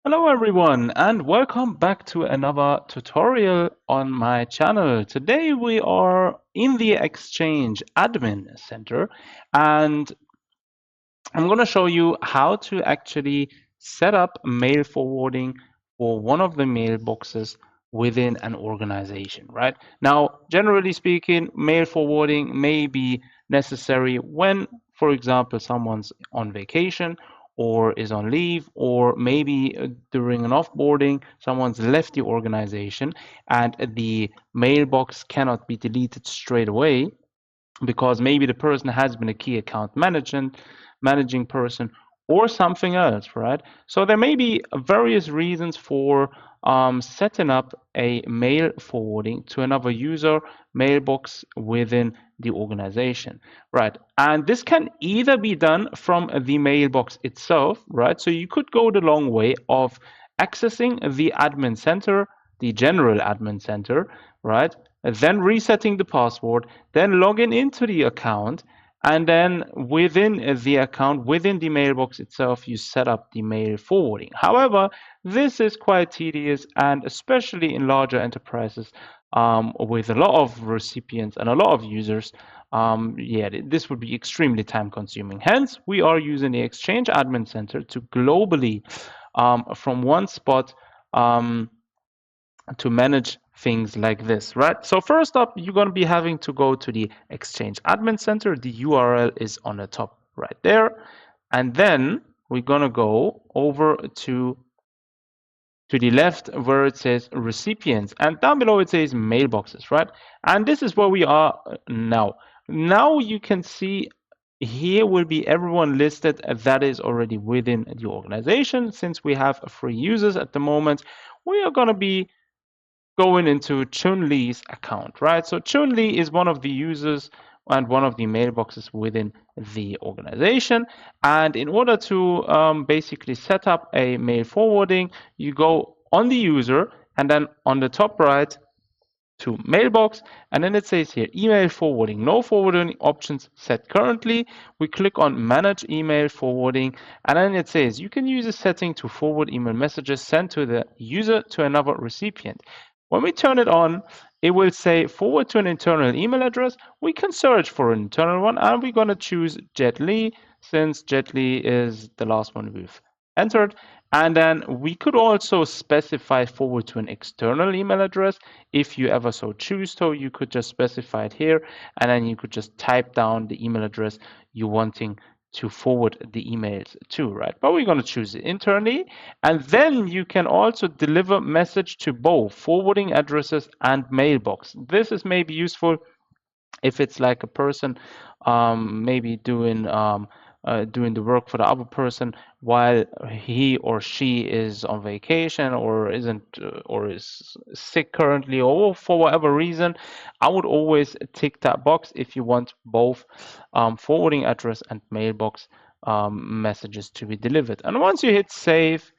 Hello everyone and welcome back to another tutorial on my channel. Today we are in the Exchange Admin Center and I'm going to show you how to actually set up mail forwarding for one of the mailboxes within an organization, right? Now, generally speaking, mail forwarding may be necessary when, for example, someone's on vacation or is on leave, or maybe during an offboarding, someone's left the organization and the mailbox cannot be deleted straight away because maybe the person has been a key account managing person or something else, right? So there may be various reasons for setting up a mail forwarding to another user mailbox within the organization, right? And this can either be done from the mailbox itself, right? So you could go the long way of accessing the admin center, the general admin center, right? Then resetting the password, then logging into the account, and then within the account, within the mailbox itself, you set up the mail forwarding. However, this is quite tedious, and especially in larger enterprises with a lot of recipients and a lot of users, yeah, this would be extremely time consuming. Hence, we are using the Exchange Admin Center to globally, from one spot, um, to manage things like this, right? So first up, you're going to be having to go to the Exchange Admin Center. The URL is on the top right there. And then we're going to go over to the left where it says recipients, and down below it says mailboxes, right? And this is where we are now. Now you can see here will be everyone listed that is already within the organization. Since we have free users at the moment, we are going to be going into Chun-Li's account, right? So Chun-Li is one of the users and one of the mailboxes within the organization. And in order to basically set up a mail forwarding, you go on the user and then on the top right to mailbox, and then it says here email forwarding, no forwarding options set currently. We click on manage email forwarding, and then it says you can use a setting to forward email messages sent to the user to another recipient. When we turn it on, it will say forward to an internal email address. We can search for an internal one, and we're going to choose Jet Li, since Jet Li is the last one we've entered. And then we could also specify forward to an external email address. If you ever so choose to, you could just specify it here, and then you could just type down the email address you're wanting to forward the emails to, right? But we're going to choose it internally. And then you can also deliver message to both forwarding addresses and mailbox. This is maybe useful if it's like a person maybe doing the work for the other person while he or she is on vacation or isn't or is sick currently or for whatever reason. I would always tick that box if you want both forwarding address and mailbox messages to be delivered. And once you hit save,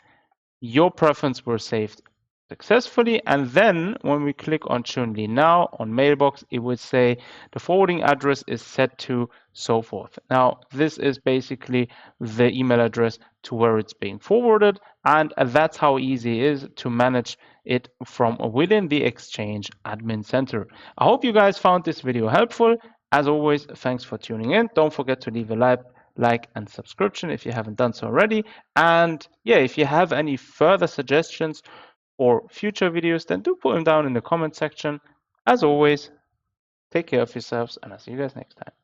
your preference were saved successfully. And then when we click on Chun-Li now on mailbox, it would say the forwarding address is set to so forth. Now, this is basically the email address to where it's being forwarded. And that's how easy it is to manage it from within the Exchange Admin Center. I hope you guys found this video helpful. As always, thanks for tuning in. Don't forget to leave a like and subscription if you haven't done so already. And yeah, if you have any further suggestions for future videos, then do put them down in the comment section. As always, take care of yourselves, and I'll see you guys next time.